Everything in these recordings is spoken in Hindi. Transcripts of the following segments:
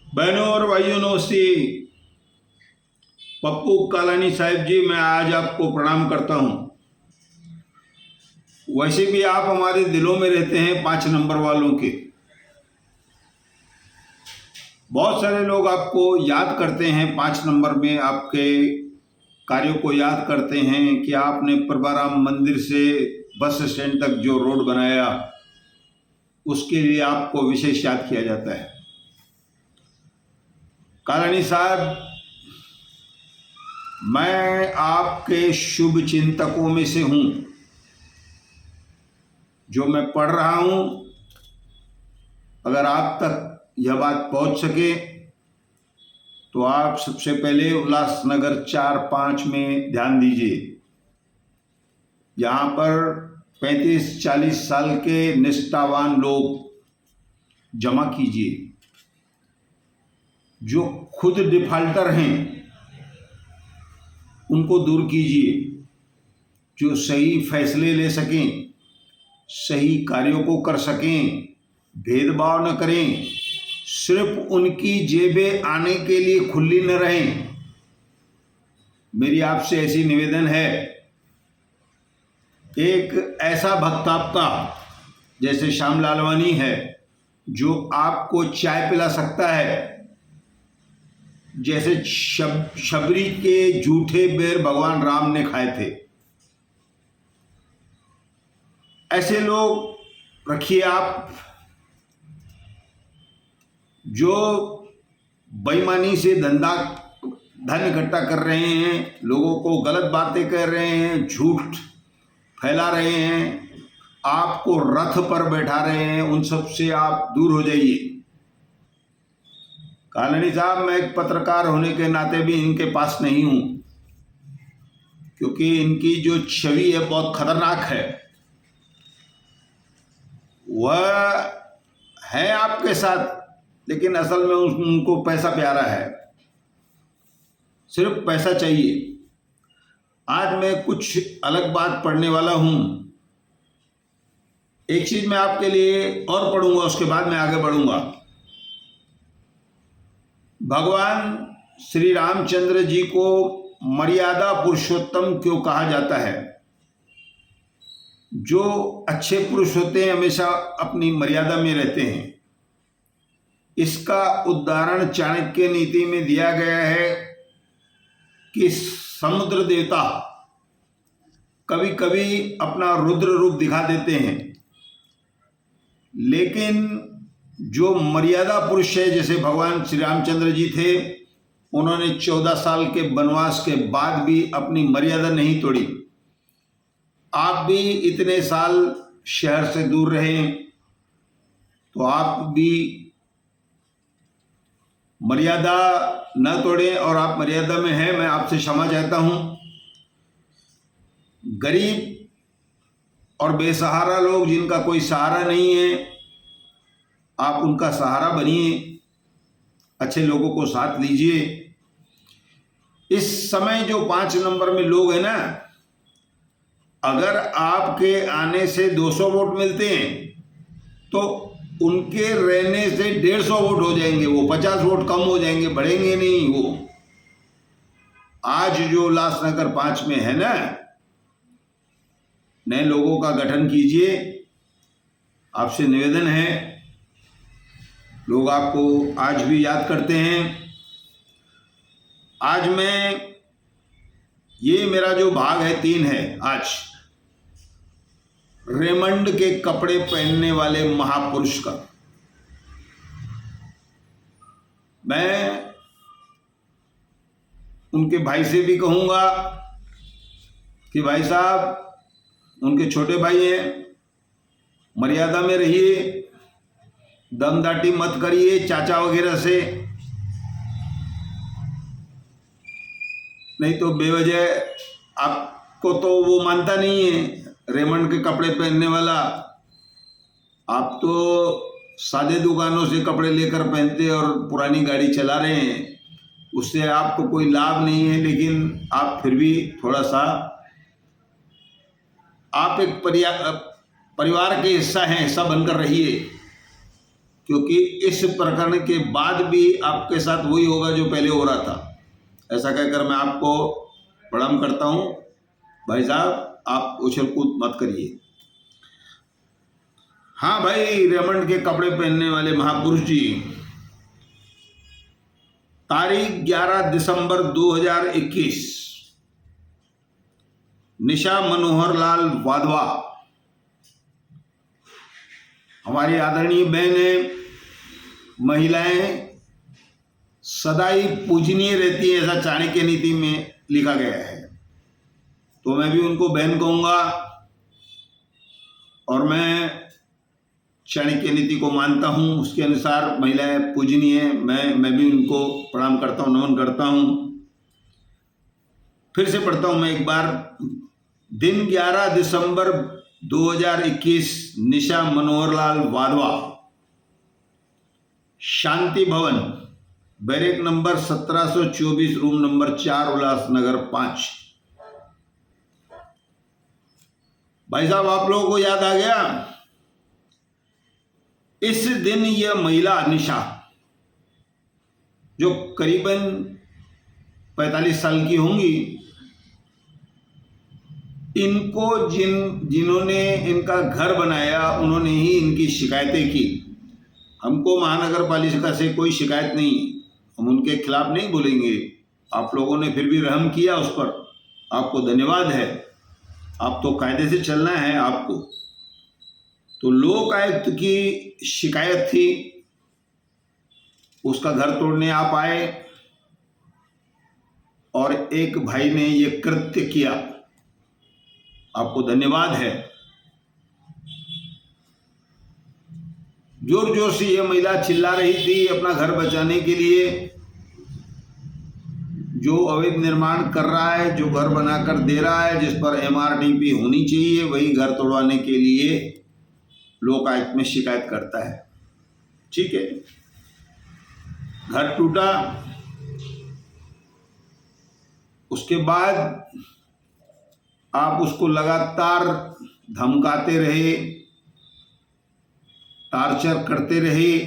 बहनों और भाइयों नमस्ते। पप्पू कालानी साहब जी, मैं आज आपको प्रणाम करता हूं। वैसे भी आप हमारे दिलों में रहते हैं 5 नंबर वालों के। बहुत सारे लोग आपको याद करते हैं 5 नंबर में, आपके कार्यों को याद करते हैं कि आपने प्रभाराम मंदिर से बस स्टैंड तक जो रोड बनाया, उसके लिए आपको विशेष याद किया जाता है। कालानी साहब, मैं आपके शुभ चिंतकों में से हूं। जो मैं पढ़ रहा हूं, अगर आप तक यह बात पहुंच सके तो आप सबसे पहले उल्लासनगर 4-5 में ध्यान दीजिए। यहाँ पर 35-40 साल के निष्ठावान लोग जमा कीजिए। जो खुद डिफाल्टर हैं उनको दूर कीजिए। जो सही फैसले ले सकें, सही कार्यों को कर सकें, भेदभाव न करें, सिर्फ उनकी जेबें आने के लिए खुली न रहें। मेरी आपसे ऐसी निवेदन है। एक ऐसा भक्त आपका जैसे श्याम लालवानी है, जो आपको चाय पिला सकता है, जैसे शबरी के जूठे बेर भगवान राम ने खाए थे। ऐसे लोग रखिए आप, जो बेईमानी से धन इकट्ठा कर रहे हैं, लोगों को गलत बातें कह रहे हैं, झूठ फैला रहे हैं, आपको रथ पर बैठा रहे हैं, उन सब से आप दूर हो जाइए। कालानी साहब, मैं एक पत्रकार होने के नाते भी इनके पास नहीं हूं, क्योंकि इनकी जो छवि है बहुत खतरनाक है। वह है आपके साथ, लेकिन असल में उनको पैसा प्यारा है, सिर्फ पैसा चाहिए। आज मैं कुछ अलग बात पढ़ने वाला हूं। एक चीज मैं आपके लिए और पढ़ूंगा, उसके बाद मैं आगे बढ़ूंगा। भगवान श्री रामचंद्र जी को मर्यादा पुरुषोत्तम क्यों कहा जाता है? जो अच्छे पुरुष होते हैं हमेशा अपनी मर्यादा में रहते हैं। इसका उदाहरण चाणक्य नीति में दिया गया है कि समुद्र देवता कभी कभी अपना रुद्र रूप दिखा देते हैं, लेकिन जो मर्यादा पुरुष है, जैसे भगवान श्री रामचंद्र जी थे, उन्होंने 14 साल के वनवास के बाद भी अपनी मर्यादा नहीं तोड़ी। आप भी इतने साल शहर से दूर रहे, तो आप भी मर्यादा न तोड़ें, और आप मर्यादा में हैं, मैं आपसे क्षमा चाहता हूं। गरीब और बेसहारा लोग, जिनका कोई सहारा नहीं है, आप उनका सहारा बनिए, अच्छे लोगों को साथ लीजिए। इस समय जो 5 नंबर में लोग हैं ना, अगर आपके आने से 200 वोट मिलते हैं तो उनके रहने से 150 वोट हो जाएंगे, वो 50 वोट कम हो जाएंगे, बढ़ेंगे नहीं। वो आज जो उल्लासनगर 5 में है ना, नए लोगों का गठन कीजिए। आपसे निवेदन है, लोग आपको आज भी याद करते हैं। आज ये मेरा जो भाग है 3 है आज, रेमंड के कपड़े पहनने वाले महापुरुष का। मैं उनके भाई से भी कहूंगा कि भाई साहब, उनके छोटे भाई हैं, मर्यादा में रहिए, दमदाटी मत करिए चाचा वगैरह से, नहीं तो बेवजह आपको तो वो मानता नहीं है, रेमंड के कपड़े पहनने वाला। आप तो सादे दुकानों से कपड़े लेकर पहनते और पुरानी गाड़ी चला रहे हैं, उससे आपको कोई लाभ नहीं है, लेकिन आप फिर भी थोड़ा सा, आप एक परिवार के हिस्सा हैं, ऐसा बनकर रहिए। क्योंकि इस प्रकरण के बाद भी आपके साथ वही होगा जो पहले हो रहा था। ऐसा कहकर मैं आपको प्रणाम करता हूँ। भाई साहब, आप उछल कूद मत करिए। हाँ भाई, रेमंड के कपड़े पहनने वाले महापुरुष जी, तारीख 11 दिसंबर 2021, निशा मनोहर लाल वाधवा हमारी आदरणीय बहन है। महिलाएं सदा ही पूजनीय रहती है, ऐसा चाणक्य नीति में लिखा गया है, तो मैं भी उनको बहन कहूँगा और मैं चाणक्य नीति को मानता हूँ, उसके अनुसार महिलाएं पूजनीय है। मैं भी उनको प्रणाम करता हूँ, नमन करता हूँ। फिर से पढ़ता हूँ मैं एक बार। दिन 11 दिसंबर 2021, निशा मनोहर लाल वाधवा, शांति भवन, barrack number 1724, room number 4, Ulhasnagar 5। भाई साहब, आप लोगों को याद आ गया? इस दिन यह महिला निशा, जो करीबन 45 साल की होंगी, इनको जिन्होंने इनका घर बनाया उन्होंने ही इनकी शिकायतें की। हमको महानगर पालिका से कोई शिकायत नहीं, हम उनके खिलाफ नहीं बोलेंगे। आप लोगों ने फिर भी रहम किया उस पर, आपको धन्यवाद है। आप तो कायदे से चलना है आपको। तो लोक आयुक्त की शिकायत थी, उसका घर तोड़ने आप आए और एक भाई ने ये कृत्य किया, आपको धन्यवाद है। जोर जोर से ये महिला चिल्ला रही थी अपना घर बचाने के लिए। जो अवैध निर्माण कर रहा है, जो घर बनाकर दे रहा है, जिस पर MRTP होनी चाहिए, वही घर तोड़वाने के लिए लोक आयुक्त में शिकायत करता है। ठीक है, घर टूटा, उसके बाद आप उसको लगातार धमकाते रहे, टार्चर करते रहे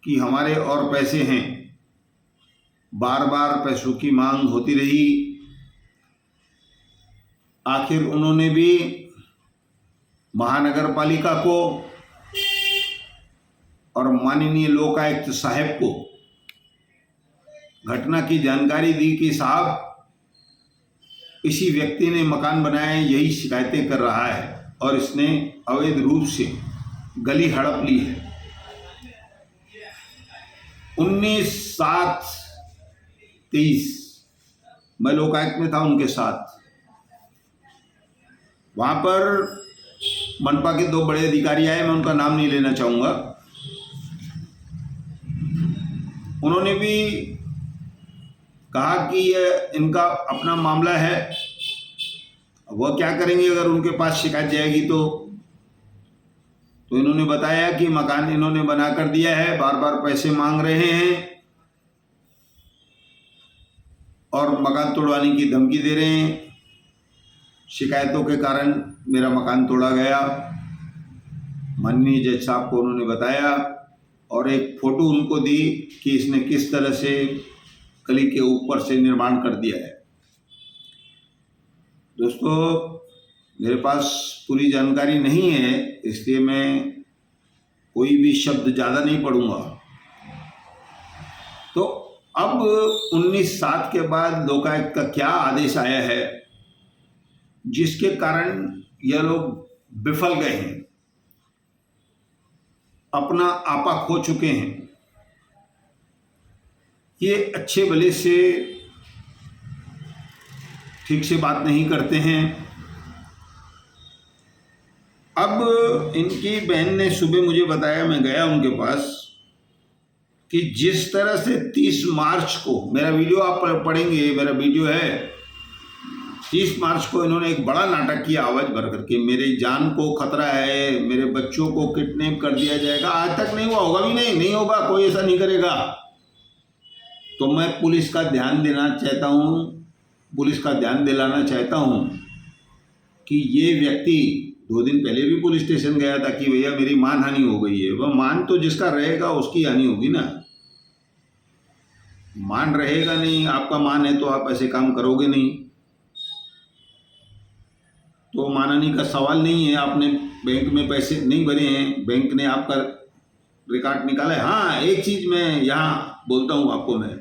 कि हमारे और पैसे हैं। बार बार पैसों की मांग होती रही। आखिर उन्होंने भी महानगर पालिका को और माननीय लोकायुक्त साहब को घटना की जानकारी दी कि साहब, इसी व्यक्ति ने मकान बनाए, यही शिकायतें कर रहा है और इसने अवैध रूप से गली हड़प ली है। 19/7/23 मैं लोकायुक्त में था उनके साथ। वहाँ पर मनपा के 2 बड़े अधिकारी आए, मैं उनका नाम नहीं लेना चाहूँगा। उन्होंने भी कहा कि यह इनका अपना मामला है, वह क्या करेंगे अगर उनके पास शिकायत जाएगी तो इन्होंने बताया कि मकान इन्होंने बना कर दिया है, बार बार पैसे मांग रहे हैं और मकान तोड़वाने की धमकी दे रहे हैं। शिकायतों के कारण मेरा मकान तोड़ा गया, माननीय जज साहब को उन्होंने बताया और एक फ़ोटो उनको दी कि इसने किस तरह से गली के ऊपर से निर्माण कर दिया है। दोस्तों, मेरे पास पूरी जानकारी नहीं है, इसलिए मैं कोई भी शब्द ज़्यादा नहीं पढ़ूंगा। तो अब 19/7 के बाद लोकायुक्त का क्या आदेश आया है, जिसके कारण यह लोग विफल गए हैं, अपना आपा खो चुके हैं। ये अच्छे भले से ठीक से बात नहीं करते हैं। अब इनकी बहन ने सुबह मुझे बताया, मैं गया उनके पास, कि जिस तरह से 30 मार्च को, मेरा वीडियो आप पढ़ेंगे, मेरा वीडियो है, 30 मार्च को इन्होंने एक बड़ा नाटक किया आवाज भर करके, मेरी जान को खतरा है, मेरे बच्चों को किडनैप कर दिया जाएगा। आज तक नहीं हुआ, होगा भी नहीं होगा, कोई ऐसा नहीं करेगा। तो मैं पुलिस का ध्यान देना चाहता हूँ, पुलिस का ध्यान दिलाना चाहता हूँ कि ये व्यक्ति 2 दिन पहले भी पुलिस स्टेशन गया था कि भैया मेरी मान हानि हो गई है। वह मान तो जिसका रहेगा उसकी हानि होगी ना, मान रहेगा नहीं, आपका मान है तो आप ऐसे काम करोगे नहीं। तो मान हानि का सवाल नहीं है। आपने बैंक में पैसे नहीं भरे हैं, बैंक ने आपका रिकॉर्ड निकाला है। हाँ, एक चीज़ मैं यहाँ बोलता हूँ आपको, मैं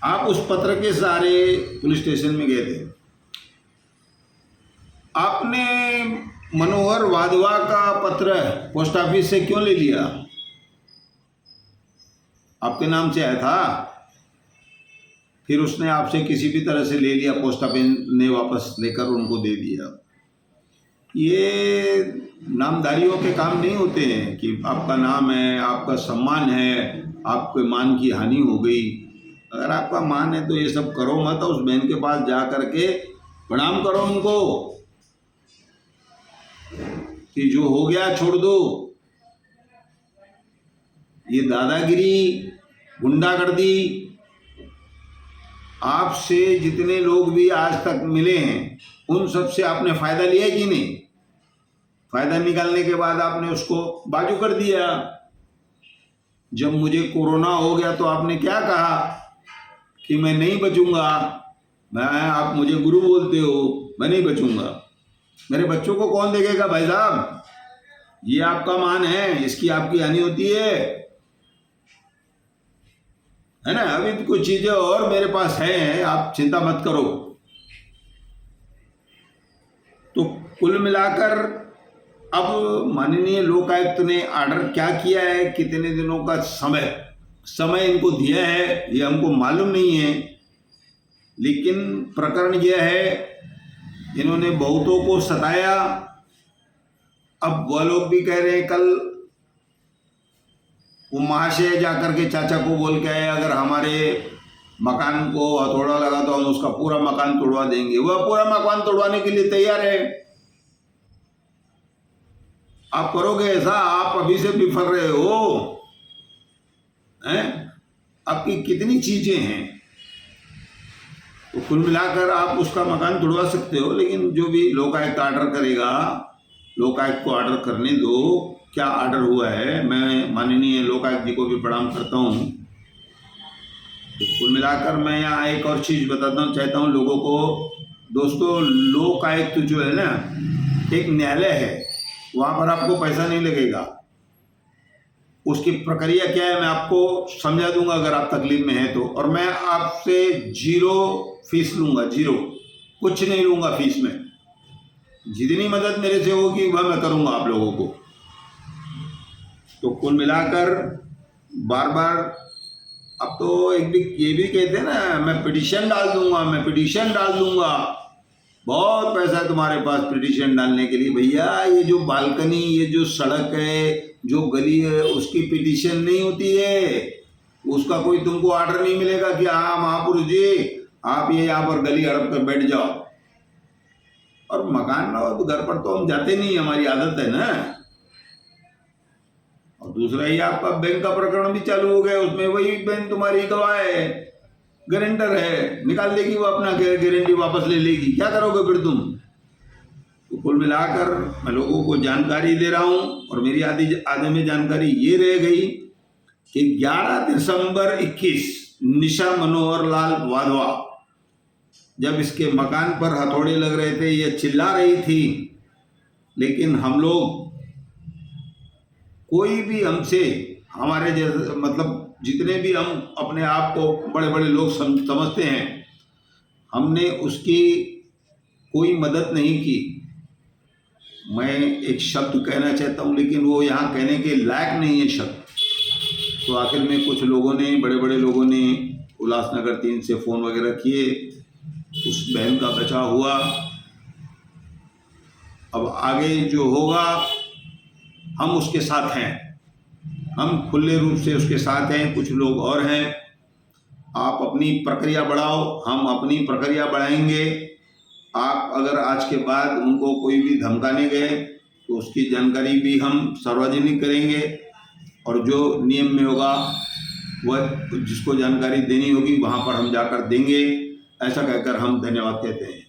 आप उस पत्र के सहारे पुलिस स्टेशन में गए थे, आपने मनोहर वाधवा का पत्र पोस्ट ऑफिस से क्यों ले लिया? आपके नाम से आया था, फिर उसने आपसे किसी भी तरह से ले लिया, पोस्ट ऑफिस ने वापस लेकर उनको दे दिया। ये नामधारियों के काम नहीं होते हैं कि आपका नाम है, आपका सम्मान है, आपके मान की हानि हो गई। अगर आपका मान है तो ये सब करो मत, उस बहन के पास जा करके प्रणाम करो उनको कि जो हो गया छोड़ दो। ये दादागिरी, गुंडागर्दी, आपसे जितने लोग भी आज तक मिले हैं उन सब से आपने फायदा लिया कि नहीं? फायदा निकालने के बाद आपने उसको बाजू कर दिया। जब मुझे कोरोना हो गया तो आपने क्या कहा कि मैं नहीं बचूंगा, आप मुझे गुरु बोलते हो, मैं नहीं बचूंगा। मेरे बच्चों को कौन देखेगा भाई साहब? ये आपका मान है, इसकी आपकी हानि होती है ना। अभी कुछ चीजें और मेरे पास है, आप चिंता मत करो। तो कुल मिलाकर अब माननीय लोकायुक्त ने ऑर्डर क्या किया है, कितने दिनों का समय इनको दिया है ये हमको मालूम नहीं है, लेकिन प्रकरण यह है इन्होंने बहुतों को सताया। अब वह लोग भी कह रहे हैं, कल वो महाशय जाकर के चाचा को बोल के आए अगर हमारे मकान को हथौड़ा लगा तो हम उसका पूरा मकान तोड़वा देंगे। वह पूरा मकान तोड़वाने के लिए तैयार है। आप करोगे ऐसा? आप अभी से बिफर रहे हो हैं? आपकी कितनी चीजें हैं। तो कुल मिलाकर आप उसका मकान तोड़वा सकते हो, लेकिन जो भी लोकायुक्त ऑर्डर करेगा, लोकायुक्त को ऑर्डर करने दो। क्या ऑर्डर हुआ है, मैं माननीय लोकायुक्त जी को भी प्रणाम करता हूँ। तो कुल मिलाकर मैं यहाँ एक और चीज़ बताना चाहता हूँ लोगों को। दोस्तों, लोकायुक्त जो है ना, एक न्यायालय है, वहाँ पर आपको पैसा नहीं लगेगा। उसकी प्रक्रिया क्या है मैं आपको समझा दूंगा अगर आप तकलीफ में हैं तो। और मैं आपसे 0 फीस लूँगा, 0, कुछ नहीं लूँगा फीस में। जितनी मदद मेरे से होगी वह मैं करूँगा आप लोगों को। तो कुल मिलाकर बार बार अब तो ये भी कहते हैं ना, मैं पिटीशन डाल दूंगा, मैं पिटीशन डाल दूंगा। बहुत पैसा है तुम्हारे पास पिटीशन डालने के लिए। भैया, ये जो बालकनी, ये जो सड़क है, जो गली है, उसकी पिटीशन नहीं होती है। उसका कोई तुमको ऑर्डर नहीं मिलेगा कि हाँ महापुरुष जी आप ये यहाँ पर गली हड़प कर बैठ जाओ। और मकान ना हो तो घर पर तो हम जाते नहीं, हमारी आदत है ना। और दूसरा ये आपका बैंक का प्रकरण भी चालू हो गया, उसमें वही बैंक तुम्हारी गवाह है, गारंटर है, निकाल देगी वो अपना गारंटी वापस ले लेगी। क्या करोगे फिर तुम? तो कुल मिलाकर मैं लोगों को जानकारी दे रहा हूँ। और मेरी आधे में जानकारी ये रह गई कि 11 दिसंबर 21 निशा मनोहर लाल वाधवा जब इसके मकान पर हथौड़े लग रहे थे, ये चिल्ला रही थी, लेकिन हम लोग कोई भी हमसे, हमारे जैसे मतलब जितने भी हम अपने आप को बड़े बड़े लोग समझते हैं, हमने उसकी कोई मदद नहीं की। मैं एक शब्द कहना चाहता हूँ, लेकिन वो यहाँ कहने के लायक नहीं है शब्द। तो आखिर में कुछ लोगों ने, बड़े बड़े लोगों ने उल्लासनगर 3 से फ़ोन वगैरह किए, उस बहन का बचाव हुआ। अब आगे जो होगा हम उसके साथ हैं, हम खुले रूप से उसके साथ हैं। कुछ लोग और हैं, आप अपनी प्रक्रिया बढ़ाओ, हम अपनी प्रक्रिया बढ़ाएंगे। आप अगर आज के बाद उनको कोई भी धमकाने गए तो उसकी जानकारी भी हम सार्वजनिक करेंगे, और जो नियम में होगा वह जिसको जानकारी देनी होगी वहाँ पर हम जाकर देंगे। ऐसा कहकर हम धन्यवाद कहते हैं।